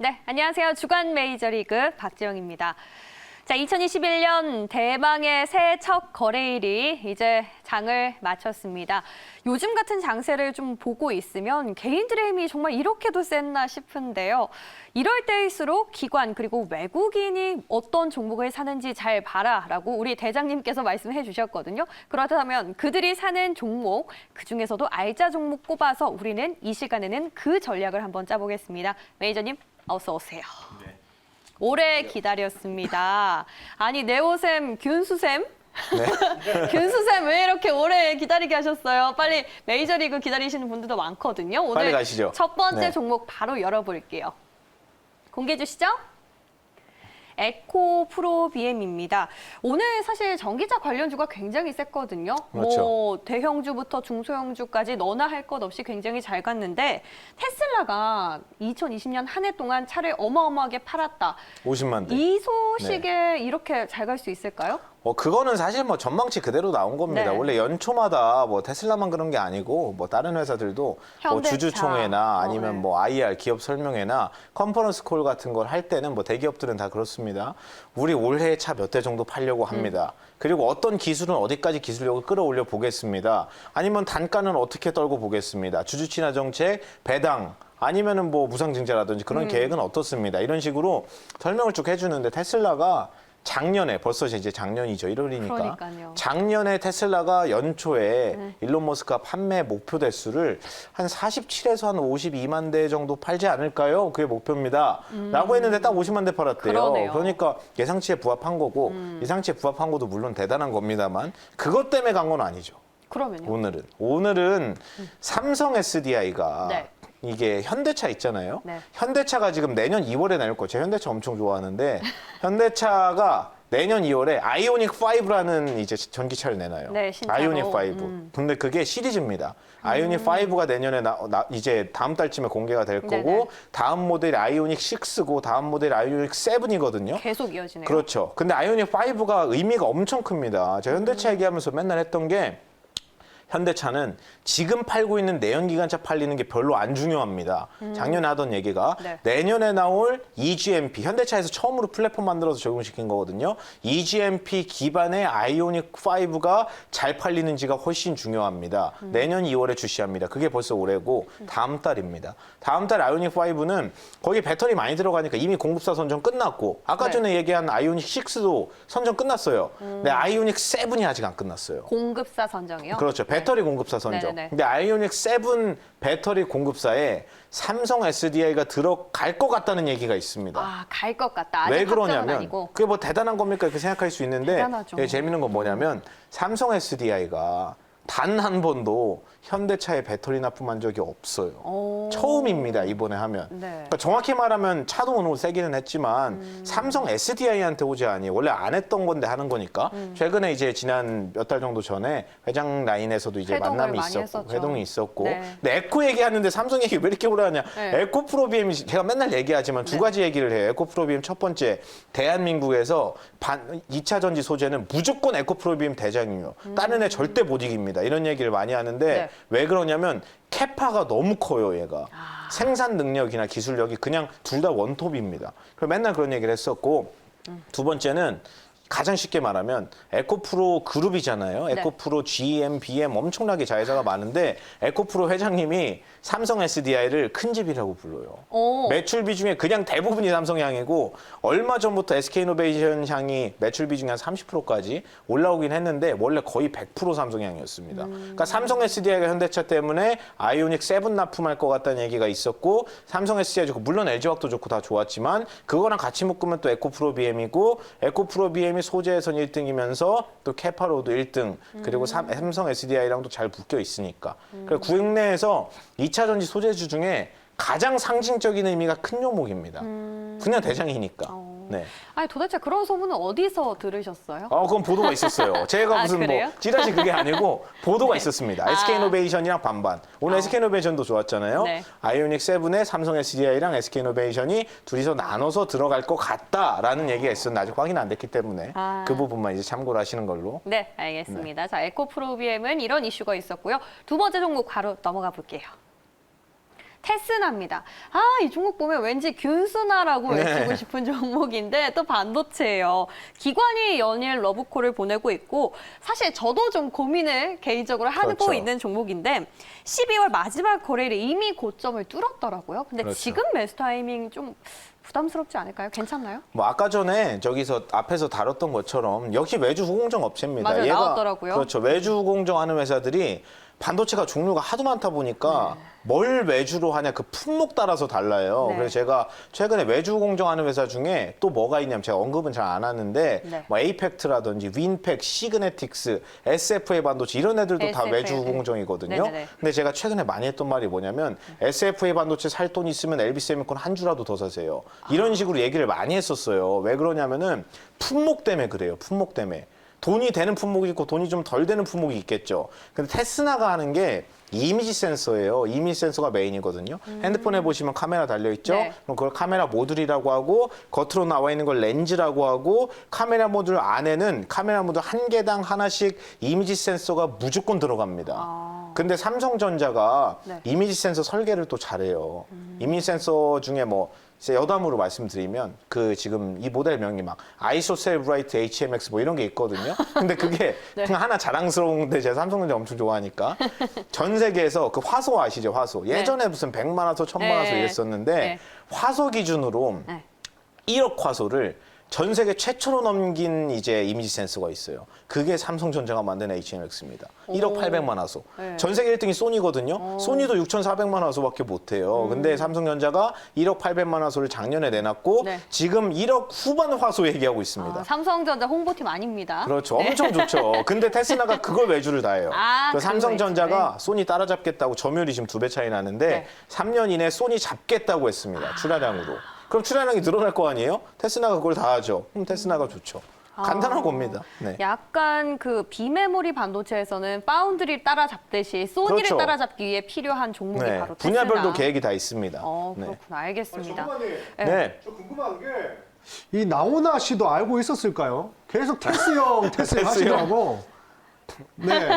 네, 안녕하세요. 주간 메이저리그 박지영입니다. 자, 2021년 대망의 새해 첫 거래일이 이제 장을 마쳤습니다. 요즘 같은 장세를 좀 보고 있으면 개인들의 힘이 정말 이렇게도 셌나 싶은데요. 이럴 때일수록 기관 그리고 외국인이 어떤 종목을 사는지 잘 봐라라고 우리 대장님께서 말씀해 주셨거든요. 그렇다면 그들이 사는 종목, 그중에서도 알짜 종목 꼽아서 우리는 이 시간에는 그 전략을 한번 짜보겠습니다. 메이저님, 어서 오세요. 네. 오래 기다렸습니다. 아니, 네오쌤, 균수쌤? 네. 균수쌤 왜 이렇게 오래 기다리게 하셨어요? 빨리 메이저리그 기다리시는 분들도 많거든요. 오늘 빨리 가시죠. 첫 번째 네. 종목 바로 열어볼게요. 공개해 주시죠. 에코 프로 BM입니다. 오늘 사실 전기차 관련주가 굉장히 셌거든요. 그렇죠. 뭐 대형주부터 중소형주까지 너나 할 것 없이 굉장히 잘 갔는데 테슬라가 2020년 한 해 동안 차를 어마어마하게 팔았다. 50만 대. 이 소식에 이렇게 잘 갈 수 있을까요? 그거는 사실 뭐 전망치 그대로 나온 겁니다. 네. 원래 연초마다 뭐 테슬라만 그런 게 아니고 뭐 다른 회사들도 뭐 현대차. 주주총회나 아니면 네. 뭐 IR 기업 설명회나 컨퍼런스 콜 같은 걸 할 때는 뭐 대기업들은 다 그렇습니다. 우리 올해 차 몇 대 정도 팔려고 합니다. 그리고 어떤 기술은 어디까지 기술력을 끌어올려 보겠습니다. 아니면 단가는 어떻게 떨고 보겠습니다. 주주 친화 정책, 배당 아니면은 뭐 무상증자라든지 그런 계획은 어떻습니다. 이런 식으로 설명을 쭉 해주는데 테슬라가 작년에 벌써 이제 작년이죠. 1월이니까. 그러니까요. 작년에 테슬라가 연초에 일론 머스크가 판매 목표 대수를 한 47에서 한 52만 대 정도 팔지 않을까요? 그게 목표입니다. 라고 했는데 딱 50만 대 팔았대요. 그러네요. 그러니까 예상치에 부합한 거고 예상치에 부합한 것도 물론 대단한 겁니다만 그것 때문에 간 건 아니죠. 그러면요. 오늘은 삼성 SDI가 네. 이게 현대차 있잖아요. 네. 현대차가 지금 내년 2월에 낼 거예요. 제가 현대차 엄청 좋아하는데 현대차가 내년 2월에 아이오닉 5라는 이제 전기차를 내놔요. 네, 신차로. 아이오닉 5. 근데 그게 시리즈입니다. 아이오닉 5가 내년에 이제 다음 달쯤에 공개가 될 거고 네네. 다음 모델이 아이오닉 6고 다음 모델이 아이오닉 7이거든요. 계속 이어지네요. 그렇죠. 근데 아이오닉 5가 의미가 엄청 큽니다. 제가 현대차 얘기하면서 맨날 했던 게 현대차는 지금 팔고 있는 내연기관차 팔리는 게 별로 안 중요합니다. 작년에 하던 얘기가 네. 내년에 나올 EGMP, 현대차에서 처음으로 플랫폼 만들어서 적용시킨 거거든요. EGMP 기반의 아이오닉 5가 잘 팔리는지가 훨씬 중요합니다. 내년 2월에 출시합니다. 그게 벌써 올해고 다음 달입니다. 다음 달 아이오닉 5는 거기 배터리 많이 들어가니까 이미 공급사 선정 끝났고 아까 네. 전에 얘기한 아이오닉 6도 선정 끝났어요. 근데 아이오닉 7이 아직 안 끝났어요. 공급사 선정이요? 그렇죠. 배터리 공급사 선정. 네네네. 근데 아이오닉 7 배터리 공급사에 삼성 SDI가 들어갈 것 같다는 얘기가 있습니다. 아, 갈 것 같다. 아직 왜 확정은 그러냐면 아니고. 그게 뭐 대단한 겁니까? 이렇게 생각할 수 있는데 대단하죠. 재밌는 건 뭐냐면 삼성 SDI가 단 한 번도 현대차에 배터리 납품한 적이 없어요. 오. 처음입니다, 이번에 하면. 네. 그러니까 정확히 말하면 차도 오늘 세기는 했지만 삼성 SDI한테 오지 않니 원래 안 했던 건데 하는 거니까 최근에 이제 지난 몇 달 정도 전에 회장 라인에서도 이제 회동을 만남이 많이 있었고 했었죠. 회동이 있었고 네. 근데 에코 얘기하는데 삼성 얘기 왜 이렇게 오래 하냐 네. 에코 프로비엠이 제가 맨날 얘기하지만 두 가지 얘기를 해요. 에코 프로비엠 첫 번째 대한민국에서 2차 전지 소재는 무조건 에코 프로비엠 대장이에요. 다른 애 절대 못 이깁니다. 이런 얘기를 많이 하는데 네. 왜 그러냐면 캐파가 너무 커요, 얘가. 생산 능력이나 기술력이 그냥 둘 다 원톱입니다. 그래서 맨날 그런 얘기를 했었고 두 번째는 가장 쉽게 말하면 에코프로 그룹이잖아요. 네. 에코프로 GM, BM 엄청나게 자회사가 많은데 에코프로 회장님이 삼성 SDI를 큰 집이라고 불러요. 오. 매출비 중에 그냥 대부분이 삼성 향이고 얼마 전부터 SK이노베이션 향이 매출비 중에 한 30%까지 올라오긴 했는데 원래 거의 100% 삼성 향이었습니다. 그러니까 삼성 SDI가 현대차 때문에 아이오닉 7 납품할 것 같다는 얘기가 있었고 삼성 SDI 좋고 물론 LG화학도 좋고 다 좋았지만 그거랑 같이 묶으면 또 에코프로 BM이고 에코프로 BM이 소재에선 1등이면서 또 캐파로도 1등 그리고 삼성 SDI랑도 잘 묶여 있으니까 그래서 국내에서 2차 전지 소재주 중에 가장 상징적인 의미가 큰 종목입니다. 그냥 대장이니까. 네. 아니, 도대체 그런 소문은 어디서 들으셨어요? 그건 보도가 있었어요. 제가 아, 무슨 그래요? 뭐 찌라시 그게 아니고 보도가 있었습니다. 아. SK이노베이션이랑 반반. 오늘 SK이노베이션도 좋았잖아요. 네. 아이오닉 7에 삼성 SDI랑 SK이노베이션이 둘이서 나눠서 들어갈 것 같다라는 얘기가 있었는데 아직 확인 안 됐기 때문에 아. 그 부분만 이제 참고를 하시는 걸로. 네, 알겠습니다. 자, 에코프로비엠은 이런 이슈가 있었고요. 두 번째 종목 바로 넘어가 볼게요. 테스나입니다. 아, 이 종목 보면 왠지 균수나라고 외치고 싶은 종목인데 또 반도체예요. 기관이 연일 러브콜을 보내고 있고 사실 저도 좀 고민을 개인적으로 하고 그렇죠. 있는 종목인데 12월 마지막 거래일에 이미 고점을 뚫었더라고요. 근데 그렇죠. 지금 매수 타이밍 좀 부담스럽지 않을까요? 괜찮나요? 뭐 아까 전에 저기서 앞에서 다뤘던 것처럼 역시 외주 후공정 업체입니다. 맞아요, 나왔더라고요. 그렇죠. 외주 후공정하는 회사들이 반도체가 종류가 하도 많다 보니까 뭘 외주로 하냐 그 품목 따라서 달라요. 네. 그래서 제가 최근에 외주 후공정하는 회사 중에 또 뭐가 있냐면 제가 언급은 잘 안 하는데 네. 뭐 에이펙트라든지 윈팩, 시그네틱스, SFA 반도체 이런 애들도 다 SFA, 외주 후공정이거든요. 네네네. 근데 제가 최근에 많이 했던 말이 뭐냐면 SFA 반도체 살 돈 있으면 LB세미콘 한 주라도 더 사세요. 이런 식으로 얘기를 많이 했었어요. 왜 그러냐면은 품목 때문에 그래요. 품목 때문에. 돈이 되는 품목이 있고 돈이 좀 덜 되는 품목이 있겠죠. 근데 테스나가 하는 게 이미지 센서예요. 이미지 센서가 메인이거든요. 핸드폰에 보시면 카메라 달려있죠. 네. 그럼 그걸 카메라 모듈이라고 하고 겉으로 나와 있는 걸 렌즈라고 하고 카메라 모듈 안에는 카메라 모듈 한 개당 하나씩 이미지 센서가 무조건 들어갑니다. 근데 삼성전자가 네. 이미지 센서 설계를 또 잘해요. 이미지 센서 중에 뭐 여담으로 말씀드리면 그 지금 이 모델명이 막 아이소셀 브라이트 HMX 뭐 이런 게 있거든요. 근데 그게 네. 그냥 하나 자랑스러운데 제가 삼성전자 엄청 좋아하니까 전 세계에서 그 화소 아시죠? 화소. 예전에 무슨 100만 화소, 1000만 화소 네. 이랬었는데 네. 화소 기준으로 네. 1억 화소를 전 세계 최초로 넘긴 이제 이미지 센서가 있어요. 그게 삼성전자가 만든 HMX입니다. 1억 800만 화소. 네. 전 세계 1등이 소니거든요. 소니도 6,400만 화소밖에 못 해요. 근데 삼성전자가 1억 800만 화소를 작년에 내놨고 네. 지금 1억 후반 화소 얘기하고 있습니다. 아, 삼성전자 홍보팀 아닙니다. 그렇죠. 네. 엄청 좋죠. 근데 테스나가 그걸 외주를 다 해요. 아, 그래서 그걸 삼성전자가 소니 따라잡겠다고 점유율이 지금 2배 차이 나는데 네. 3년 이내 소니 잡겠다고 했습니다. 출하량으로. 그럼 출하량이 늘어날 거 아니에요? 테스나가 그걸 다 하죠. 그럼 테스나가 좋죠. 간단한 겁니다. 네. 약간 그 비메모리 반도체에서는 파운드리 따라잡듯이 소니를 그렇죠. 따라잡기 위해 필요한 종목이 네. 바로 테스나. 분야별도 계획이 다 있습니다. 그렇구나. 네. 알겠습니다. 정관님, 네. 저 궁금한 게 이 나오나 씨도 알고 있었을까요? 계속 테스형 테스형. 하시더라고. 네.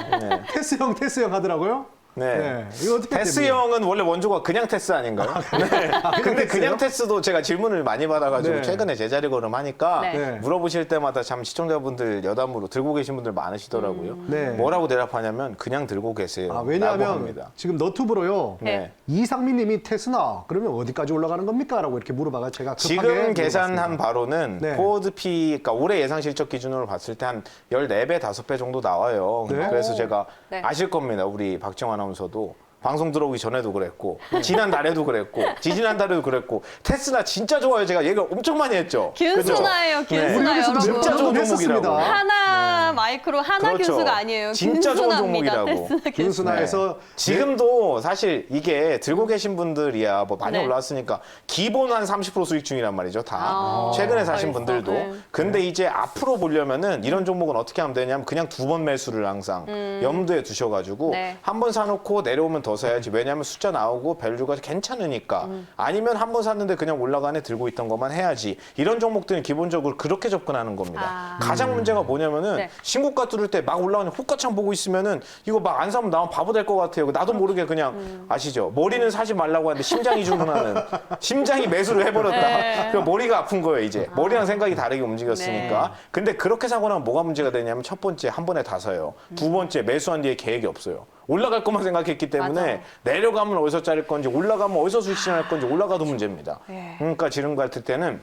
테스형 하더라고요. 네. 이거 어떻게 테스 됩니까? 형은 원래 원조가 그냥 테스 아닌가요? 네. 근데 그냥 테스도 제가 질문을 많이 받아가지고 네. 최근에 제자리 걸음하니까 네. 네. 물어보실 때마다 참 시청자분들 여담으로 들고 계신 분들 많으시더라고요. 네. 뭐라고 대답하냐면 그냥 들고 계세요. 아, 라고 왜냐하면 합니다. 지금 너튜브로요. 네. 이상민 님이 테스나 그러면 어디까지 올라가는 겁니까? 라고 이렇게 물어봐가 제가 급하게 지금 계산한 물어봤습니다. 바로는 네. 포워드 P, 그러니까 올해 예상 실적 기준으로 봤을 때 한 14배, 5배 정도 나와요. 네. 그래서 제가 네. 아실 겁니다. 우리 박정환 아나운서도. 방송 들어오기 전에도 그랬고 지난달에도 그랬고 지지난달에도 그랬고 테스나 진짜 좋아요. 제가 얘기를 엄청 많이 했죠. 균수나예요, 그죠? 균수나 우리 여러분. 진짜 진짜 좋은 했었습니다. 종목이라고. 하나 마이크로 하나 그렇죠. 균수가 아니에요. 진짜 좋은 균수나입니다. 종목이라고. 테스나 균수. 균수나에서 지금도 사실 이게 들고 계신 분들이야 뭐 많이 네. 올라왔으니까 기본 한 30% 수익 중이란 말이죠. 다 아, 최근에 사신 알겠어. 분들도. 네. 근데 이제 앞으로 보려면은 이런 종목은 어떻게 하면 되냐면 그냥 2번 매수를 항상 염두에 두셔가지고 네. 한 번 사놓고 내려오면 더 사야지. 왜냐하면 숫자 나오고 밸류가 괜찮으니까. 아니면 한 번 샀는데 그냥 올라가네 들고 있던 것만 해야지. 이런 종목들은 기본적으로 그렇게 접근하는 겁니다. 아. 가장 문제가 뭐냐면은 네. 신고가 뚫을 때 막 올라오는 호가창 보고 있으면은 이거 막 안 사면 나만 바보 될 것 같아요. 나도 모르게 그냥 아시죠? 머리는 사지 말라고 하는데 심장이 주문하는 심장이 매수를 해버렸다. 네. 그럼 머리가 아픈 거예요 이제. 머리랑 생각이 다르게 움직였으니까. 네. 근데 그렇게 사고 나면 뭐가 문제가 되냐면 첫 번째 한 번에 다 사요. 두 번째 매수한 뒤에 계획이 없어요. 올라갈 것만 생각했기 때문에 맞아요. 내려가면 어디서 자를 건지 올라가면 어디서 수익 실현할 건지 올라가도 문제입니다. 네. 그러니까 지금 같을 때는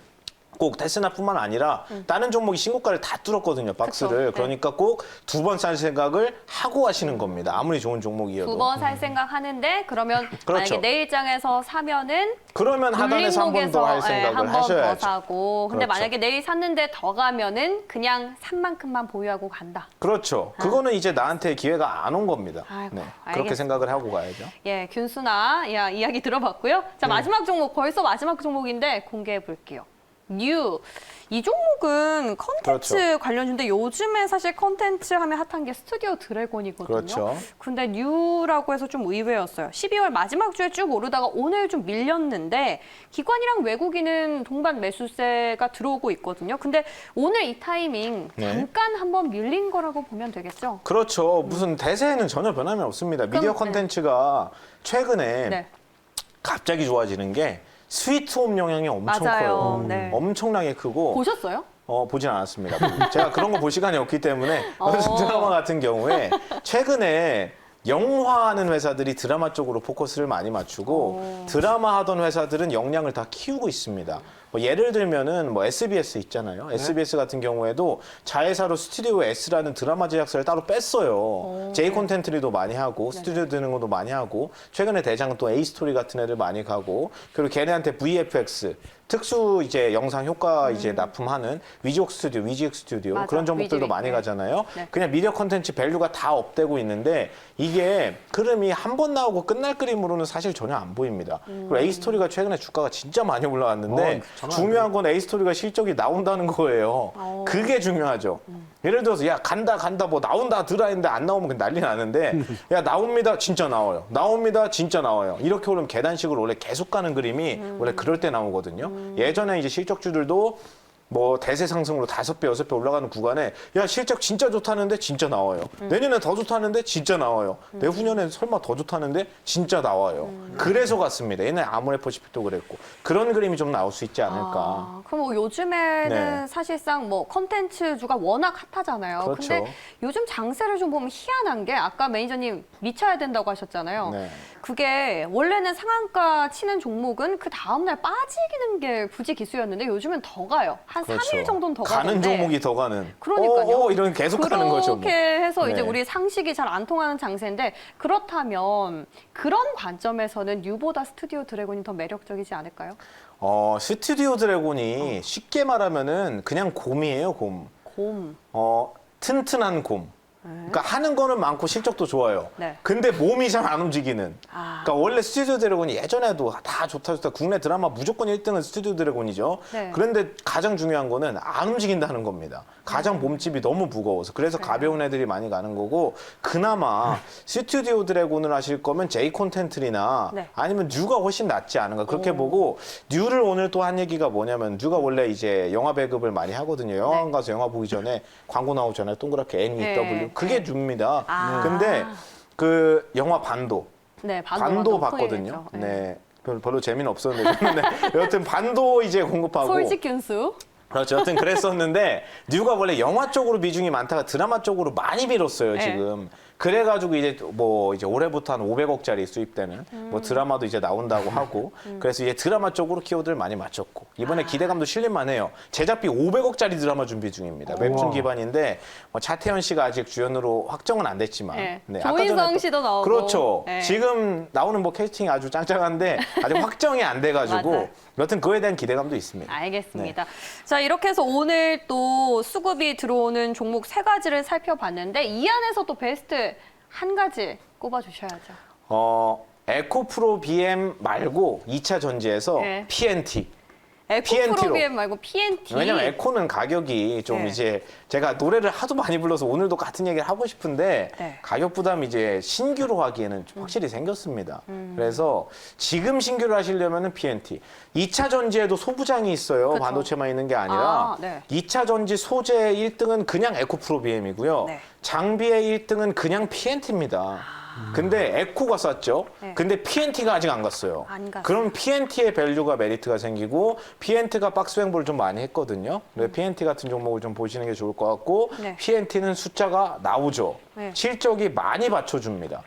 꼭 테스나뿐만 아니라 다른 종목이 신고가를 다 뚫었거든요. 박스를. 그쵸. 그러니까 꼭 두 번 살 생각을 하고 하시는 겁니다. 아무리 좋은 종목이어도. 두 번 살 생각 하는데 그러면 그렇죠. 만약에 내일장에서 사면은 그러면 하단에서 한 번 더 할 생각을 한 번 더 하셔야죠. 사고 근데 그렇죠. 만약에 내일 샀는데 더 가면은 그냥 산 만큼만 보유하고 간다. 그렇죠. 그거는 이제 나한테 기회가 안 온 겁니다. 아이고, 네. 알겠습니다. 그렇게 생각을 하고 가야죠. 예, 균수나 야, 이야기 들어봤고요. 자, 마지막 종목 벌써 마지막 종목인데 공개해 볼게요. 뉴. 이 종목은 컨텐츠 그렇죠. 관련주인데 요즘에 사실 컨텐츠 하면 핫한 게 스튜디오 드래곤이거든요. 그렇죠. 근데 뉴라고 해서 좀 의외였어요. 12월 마지막 주에 쭉 오르다가 오늘 좀 밀렸는데 기관이랑 외국인은 동반 매수세가 들어오고 있거든요. 근데 오늘 이 타이밍 네. 잠깐 한번 밀린 거라고 보면 되겠죠? 그렇죠. 무슨 대세에는 전혀 변함이 없습니다. 미디어 그럼, 네. 컨텐츠가 최근에 네. 갑자기 좋아지는 게 스위트홈 영향이 엄청 맞아요. 커요. 네. 엄청나게 크고 보셨어요? 보진 않았습니다. 제가 그런 거 볼 시간이 없기 때문에 드라마 같은 경우에 최근에 영화하는 회사들이 드라마 쪽으로 포커스를 많이 맞추고 드라마 하던 회사들은 역량을 다 키우고 있습니다. 뭐 예를 들면은 뭐 SBS 있잖아요. SBS 같은 경우에도 자회사로 스튜디오 S라는 드라마 제작사를 따로 뺐어요. J 콘텐츠리도 많이 하고 스튜디오 드는 것도 많이 하고 최근에 대장 또 A 스토리 같은 애들 많이 가고 그리고 걔네한테 VFX 특수 이제 영상 효과 이제 납품하는 위지옥 스튜디오 맞아, 그런 종목들도 위지옥. 많이 네. 가잖아요. 네. 그냥 미디어 콘텐츠 밸류가 다 업되고 있는데 이게 흐름이 한 번 나오고 끝날 그림으로는 사실 전혀 안 보입니다. 그리고 A 스토리가 최근에 주가가 진짜 많이 올라왔는데 장난 중요한 건 A 스토리가 실적이 나온다는 거예요. 그게 중요하죠. 예를 들어서 야 간다 뭐 나온다 들어있는데 안 나오면 그냥 난리 나는데 야 나옵니다 진짜 나와요. 나옵니다 진짜 나와요. 이렇게 오르면 계단식으로 원래 계속 가는 그림이 원래 그럴 때 나오거든요. 예전에 이제 실적주들도 뭐 대세 상승으로 5배, 6배 올라가는 구간에 야 실적 진짜 좋다는데 진짜 나와요. 내년에 더 좋다는데 진짜 나와요. 내후년엔 설마 더 좋다는데 진짜 나와요. 그래서 갔습니다. 옛날에 아모레퍼시픽도 그랬고 그런 그림이 좀 나올 수 있지 않을까. 그럼 뭐 요즘에는 네. 사실상 뭐 컨텐츠주가 워낙 핫하잖아요. 그렇죠. 근데 요즘 장세를 좀 보면 희한한 게 아까 매니저님 미쳐야 된다고 하셨잖아요. 네. 그게 원래는 상한가 치는 종목은 그 다음날 빠지는 게 부지 기수였는데 요즘은 더 가요. 한 3일 정도는 더 가는 가는데. 종목이 더 가는. 그러니까요. 이런 계속 가는 거죠. 뭐. 그렇게 해서 이제 네. 우리 상식이 잘 안 통하는 장세인데 그렇다면 그런 관점에서는 뉴보다 스튜디오 드래곤이 더 매력적이지 않을까요? 스튜디오 드래곤이 쉽게 말하면은 그냥 곰이에요, 곰. 곰. 튼튼한 곰. 그러니까 하는 거는 많고 실적도 좋아요. 네. 근데 몸이 잘 안 움직이는. 아. 그러니까 원래 스튜디오 드래곤이 예전에도 다 좋다. 국내 드라마 무조건 1등은 스튜디오 드래곤이죠. 네. 그런데 가장 중요한 거는 안 움직인다는 겁니다. 가장 몸집이 너무 무거워서. 그래서 가벼운 애들이 많이 가는 거고 그나마 스튜디오 드래곤을 하실 거면 J 콘텐츠나 네. 아니면 뉴가 훨씬 낫지 않은가 그렇게 보고 뉴를 오늘 또 한 얘기가 뭐냐면 뉴가 원래 이제 영화 배급을 많이 하거든요. 영화관 가서 영화 보기 전에 광고 나오잖아요. 동그랗게 NEW. 네. 그게 뉴입니다. 아. 근데 그 영화 반도 네, 반도 봤거든요. 네. 별로 재미는 없었는데 근데 여튼 반도 이제 공급하고 솔직 균수. 그렇죠. 여튼 그랬었는데 뉴가 원래 영화 쪽으로 비중이 많다가 드라마 쪽으로 많이 밀었어요, 네. 지금. 그래가지고 이제 뭐 이제 올해부터 한 500억짜리 수입되는 뭐 드라마도 이제 나온다고 하고 그래서 이제 드라마 쪽으로 키워드를 많이 맞췄고 이번에 기대감도 실릴만 해요. 제작비 500억짜리 드라마 준비 중입니다. 웹툰 우와. 기반인데 뭐 차태현 씨가 아직 주연으로 확정은 안 됐지만 네. 아까 전에 조인성 또- 씨도 나오고. 그렇죠. 네. 지금 나오는 뭐 캐스팅이 아주 짱짱한데 아직 확정이 안 돼가지고 맞아요. 여튼 그거에 대한 기대감도 있습니다. 알겠습니다. 자, 이렇게 해서 오늘 또 수급이 들어오는 종목 3가지를 살펴봤는데 이 안에서 또 베스트 한 가지 꼽아주셔야죠. 에코프로 BM 말고 2차 전지에서 네. PNT. 에코프로 PNT 로. BM 말고 PNT. 왜냐면 에코는 가격이 좀 네. 이제 제가 노래를 하도 많이 불러서 오늘도 같은 얘기를 하고 싶은데 네. 가격 부담이 이제 신규로 하기에는 좀 확실히 생겼습니다. 그래서 지금 신규를 하시려면은 PNT. 2차 전지에도 소부장이 있어요. 그쵸. 반도체만 있는 게 아니라 아, 네. 2차 전지 소재 1등은 그냥 에코프로 BM이고요. 네. 장비의 1등은 그냥 PNT입니다. 근데 에코가 쌌죠. 네. 근데 PNT가 아직 안 갔어요. 안 갔어요. 그럼 PNT의 밸류가 메리트가 생기고 PNT가 박스 횡보를 좀 많이 했거든요. 그래서 PNT 같은 종목을 좀 보시는 게 좋을 것 같고 네. PNT는 숫자가 나오죠. 네. 실적이 많이 받쳐줍니다.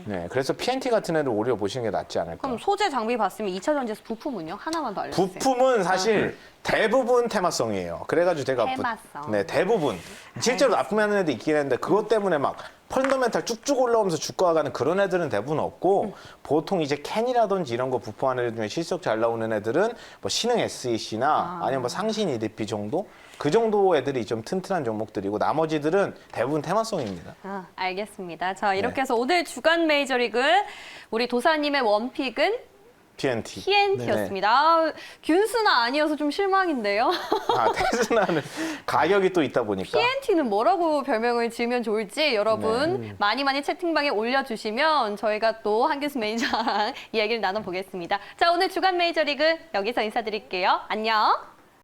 네, 그래서 PNT 같은 애를 오히려 보시는 게 낫지 않을까. 그럼 소재 장비 봤으면 2차 전지에서 부품은요? 하나만 더 알려주세요. 부품은 사실 대부분 테마성이에요. 그래가지고 제가 테마성. 네, 대부분 실제로 납품하는 애도 있긴 했는데 그것 때문에 막 펀더멘탈 쭉쭉 올라오면서 주가가 가는 그런 애들은 대부분 없고 보통 이제 캔이라든지 이런 거 부품하는 애들 중에 실적 잘 나오는 애들은 뭐 신흥 SEC나 아니면 뭐 상신 EDP 정도 그 정도 애들이 좀 튼튼한 종목들이고 나머지들은 대부분 테마성입니다. 알겠습니다. 자, 이렇게 네. 해서 오늘 주간 메이저리그 우리 도사님의 원픽은 PNT. PNT였습니다. 아, 균수나 아니어서 좀 실망인데요. 테스나는 가격이 또 있다 보니까. PNT는 뭐라고 별명을 지으면 좋을지 여러분 많이 채팅방에 올려주시면 저희가 또 한규수 매니저랑 이야기를 나눠보겠습니다. 자, 오늘 주간 메이저리그 여기서 인사드릴게요. 안녕.